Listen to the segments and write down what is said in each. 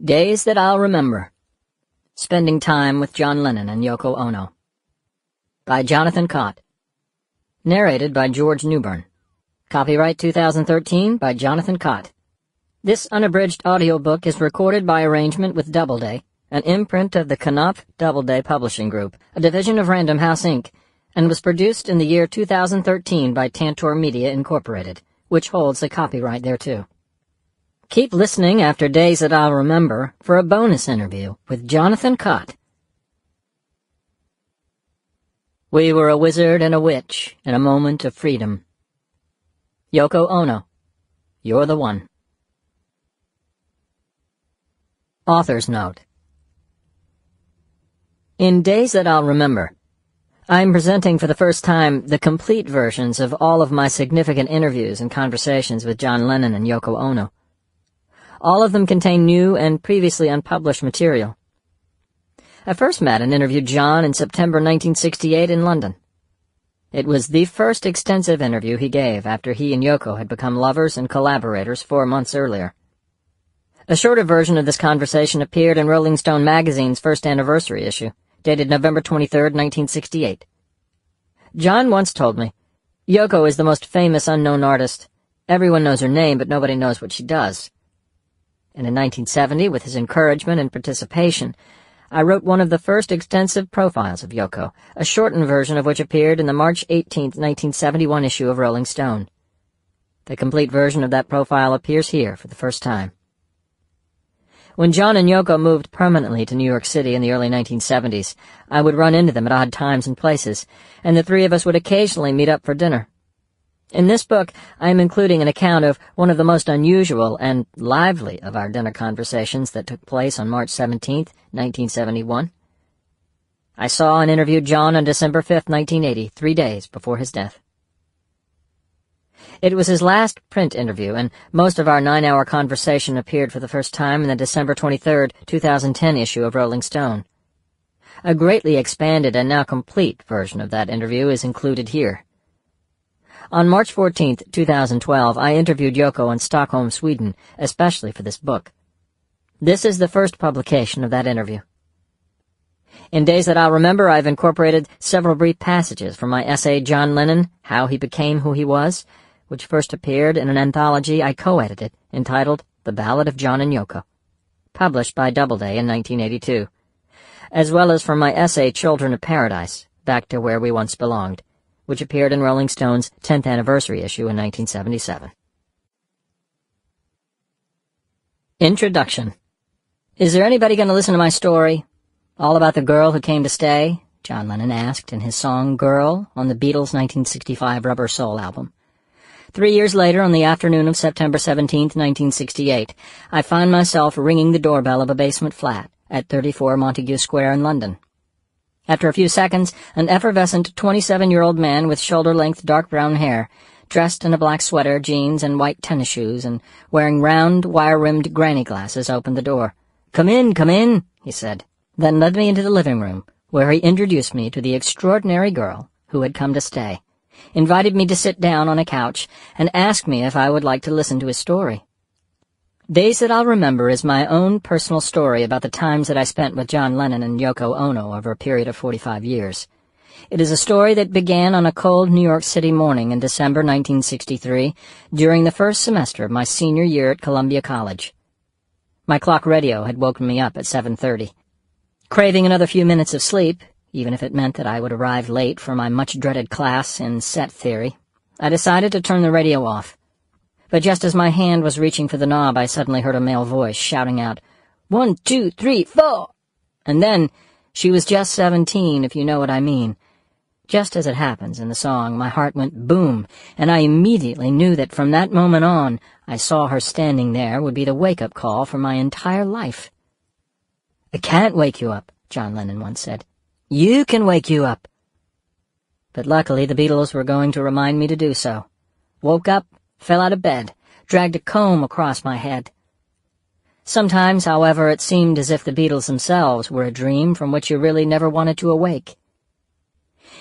Days That I'll Remember. Spending Time with John Lennon and Yoko Ono. By Jonathan Cott. Narrated by George Newbern. Copyright 2013 by Jonathan Cott. This unabridged audiobook is recorded by arrangement with Doubleday, an imprint of the Knopf Doubleday Publishing Group, a division of Random House, Inc., and was produced in the year 2013 by Tantor Media, Incorporated, which holds the copyright thereto. Keep listening after Days That I'll Remember for a bonus interview with Jonathan Cott. We were a wizard and a witch in a moment of freedom. Yoko Ono, you're the one. Author's Note. In Days That I'll Remember, I'm presenting for the first time the complete versions of all of my significant interviews and conversations with John Lennon and Yoko Ono. All of them contain new and previously unpublished material. I first met and interviewed John in September 1968 in London. It was the first extensive interview he gave after he and Yoko had become lovers and collaborators 4 months earlier. A shorter version of this conversation appeared in Rolling Stone magazine's first anniversary issue, dated November 23, 1968. John once told me, "Yoko is the most famous unknown artist. Everyone knows her name, but nobody knows what she does." And in 1970, with his encouragement and participation, I wrote one of the first extensive profiles of Yoko, a shortened version of which appeared in the March 18, 1971 issue of Rolling Stone. The complete version of that profile appears here for the first time. When John and Yoko moved permanently to New York City in the early 1970s, I would run into them at odd times and places, and the three of us would occasionally meet up for dinner. In this book, I am including an account of one of the most unusual and lively of our dinner conversations that took place on March 17, 1971. I saw and interviewed John on December 5, 1980, 3 days before his death. It was his last print interview, and most of our 9-hour conversation appeared for the first time in the December 23, 2010 issue of Rolling Stone. A greatly expanded and now complete version of that interview is included here. On March 14, 2012, I interviewed Yoko in Stockholm, Sweden, especially for this book. This is the first publication of that interview. In Days That I'll Remember, I've incorporated several brief passages from my essay John Lennon, How He Became Who He Was, which first appeared in an anthology I co-edited entitled The Ballad of John and Yoko, published by Doubleday in 1982, as well as from my essay Children of Paradise, Back to Where We Once Belonged, which appeared in Rolling Stone's 10th anniversary issue in 1977. Introduction. Is there anybody going to listen to my story? All about the girl who came to stay? John Lennon asked in his song Girl on the Beatles' 1965 Rubber Soul album. 3 years later, on the afternoon of September 17, 1968, I find myself ringing the doorbell of a basement flat at 34 Montague Square in London. After a few seconds, an effervescent 27-year-old man with shoulder-length dark brown hair, dressed in a black sweater, jeans, and white tennis shoes, and wearing round, wire-rimmed granny glasses, opened the door. Come in," he said, then led me into the living room, where he introduced me to the extraordinary girl who had come to stay, invited me to sit down on a couch, and asked me if I would like to listen to his story. Days That I'll Remember is my own personal story about the times that I spent with John Lennon and Yoko Ono over a period of 45 years. It is a story that began on a cold New York City morning in December 1963, during the first semester of my senior year at Columbia College. My clock radio had woken me up at 7:30. Craving another few minutes of sleep, even if it meant that I would arrive late for my much-dreaded class in set theory, I decided to turn the radio off. But just as my hand was reaching for the knob, I suddenly heard a male voice shouting out, 1, 2, 3, 4! And then, she was just 17, if you know what I mean. Just as it happens in the song, my heart went boom, and I immediately knew that from that moment on, I saw her standing there would be the wake-up call for my entire life. "I can't wake you up," John Lennon once said. "You can wake you up." But luckily the Beatles were going to remind me to do so. Woke up, fell out of bed, dragged a comb across my head. Sometimes, however, it seemed as if the Beatles themselves were a dream from which you really never wanted to awake.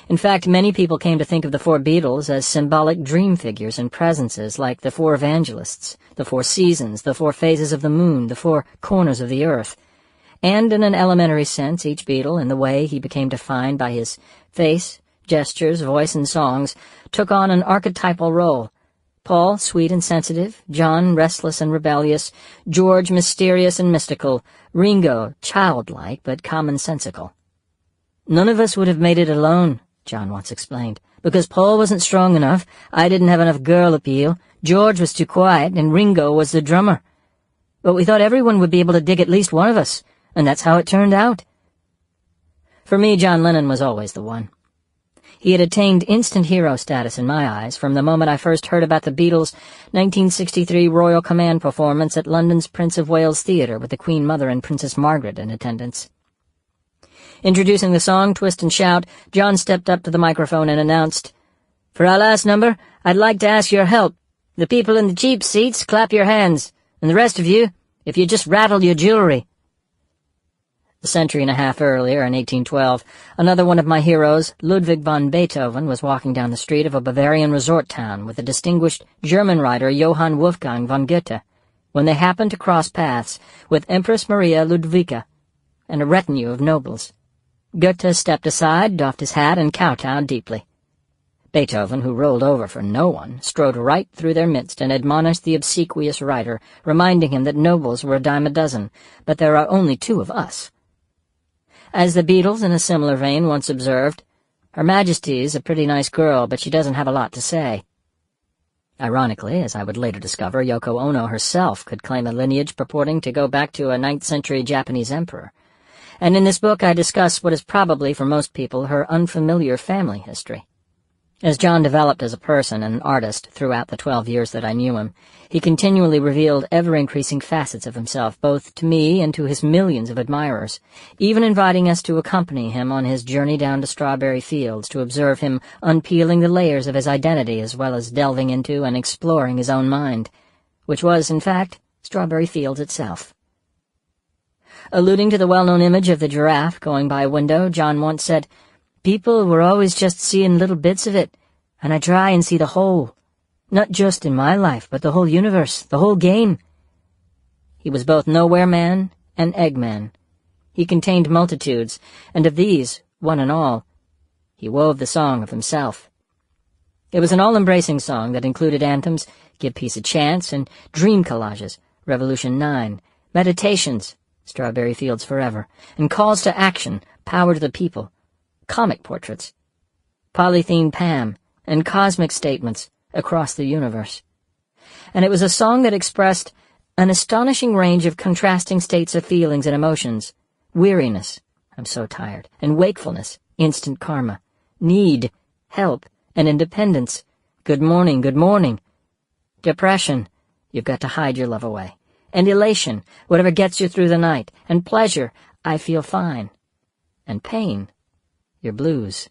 In fact, many people came to think of the four Beatles as symbolic dream figures and presences, like the four evangelists, the four seasons, the four phases of the moon, the four corners of the earth. And in an elementary sense, each Beatle, in the way he became defined by his face, gestures, voice, and songs, took on an archetypal role. Paul, sweet and sensitive; John, restless and rebellious; George, mysterious and mystical; Ringo, childlike but commonsensical. "None of us would have made it alone," John once explained, "because Paul wasn't strong enough, I didn't have enough girl appeal, George was too quiet, and Ringo was the drummer. But we thought everyone would be able to dig at least one of us, and that's how it turned out." For me, John Lennon was always the one. He had attained instant hero status in my eyes from the moment I first heard about the Beatles' 1963 Royal Command performance at London's Prince of Wales Theatre with the Queen Mother and Princess Margaret in attendance. Introducing the song, Twist and Shout, John stepped up to the microphone and announced, "For our last number, I'd like to ask your help. The people in the cheap seats, clap your hands, and the rest of you, if you just rattle your jewelry." A century and a half earlier, in 1812, another one of my heroes, Ludwig von Beethoven, was walking down the street of a Bavarian resort town with the distinguished German writer Johann Wolfgang von Goethe, when they happened to cross paths with Empress Maria Ludwika and a retinue of nobles. Goethe stepped aside, doffed his hat, and kowtowed deeply. Beethoven, who rolled over for no one, strode right through their midst and admonished the obsequious writer, reminding him that nobles were a dime a dozen, but there are only two of us. As the Beatles, in a similar vein, once observed, "Her Majesty's a pretty nice girl, but she doesn't have a lot to say." Ironically, as I would later discover, Yoko Ono herself could claim a lineage purporting to go back to a 9th-century Japanese emperor. And in this book I discuss what is probably, for most people, her unfamiliar family history. As John developed as a person and an artist throughout the 12 years that I knew him, he continually revealed ever-increasing facets of himself, both to me and to his millions of admirers, even inviting us to accompany him on his journey down to Strawberry Fields to observe him unpeeling the layers of his identity as well as delving into and exploring his own mind, which was, in fact, Strawberry Fields itself. Alluding to the well-known image of the giraffe going by a window, John once said, "People were always just seeing little bits of it, and I try and see the whole, not just in my life, but the whole universe, the whole game." He was both Nowhere Man and Eggman. He contained multitudes, and of these, one and all, he wove the song of himself. It was an all-embracing song that included anthems, Give Peace a Chance, and dream collages, Revolution 9, meditations, Strawberry Fields Forever, and calls to action, Power to the People, comic portraits, Polythene Pam, and cosmic statements across the universe. And it was a song that expressed an astonishing range of contrasting states of feelings and emotions: weariness, I'm so tired, and wakefulness, instant karma, need, help, and independence, good morning, depression, you've got to hide your love away, and elation, whatever gets you through the night, and pleasure, I feel fine, and pain, your blues.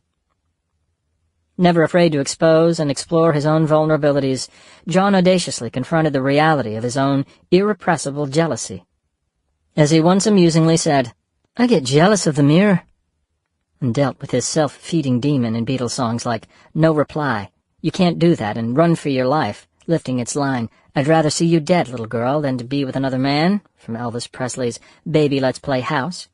Never afraid to expose and explore his own vulnerabilities, John audaciously confronted the reality of his own irrepressible jealousy. As he once amusingly said, "I get jealous of the mirror," and dealt with his self-feeding demon in Beatles songs like No Reply, You Can't Do That, and Run for Your Life, lifting its line, I'd rather see you dead, little girl, than to be with another man, from Elvis Presley's Baby Let's Play House.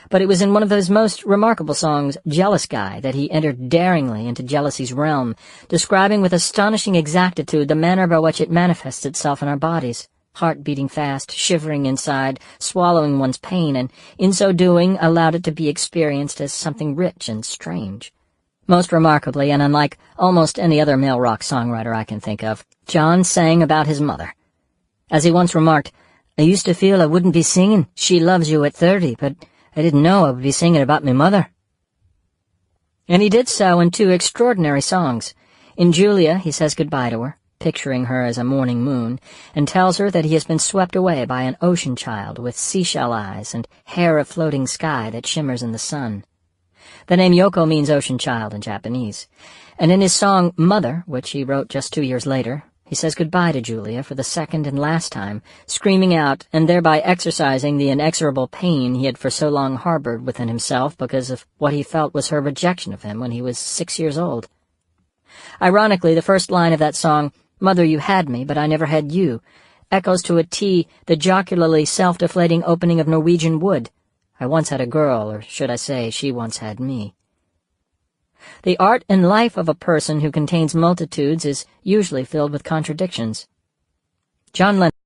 But it was in one of those most remarkable songs, Jealous Guy, that he entered daringly into jealousy's realm, describing with astonishing exactitude the manner by which it manifests itself in our bodies, heart beating fast, shivering inside, swallowing one's pain, and in so doing allowed it to be experienced as something rich and strange. Most remarkably, and unlike almost any other male rock songwriter I can think of, John sang about his mother. As he once remarked, I used to feel I wouldn't be singing She Loves You at 30, but I didn't know I would be singing about me mother. And he did so in two extraordinary songs. In Julia, he says goodbye to her, picturing her as a morning moon, and tells her that he has been swept away by an ocean child with seashell eyes and hair of floating sky that shimmers in the sun. The name Yoko means ocean child in Japanese, and in his song Mother, which he wrote just 2 years later, He says goodbye to Julia for the second and last time, screaming out and thereby exercising the inexorable pain he had for so long harbored within himself because of what he felt was her rejection of him when he was 6 years old. Ironically, the first line of that song, "Mother, you had me, but I never had you," echoes to a T the jocularly self-deflating opening of Norwegian Wood. I once had a girl, or should I say, she once had me. The art and life of a person who contains multitudes is usually filled with contradictions. John Lennon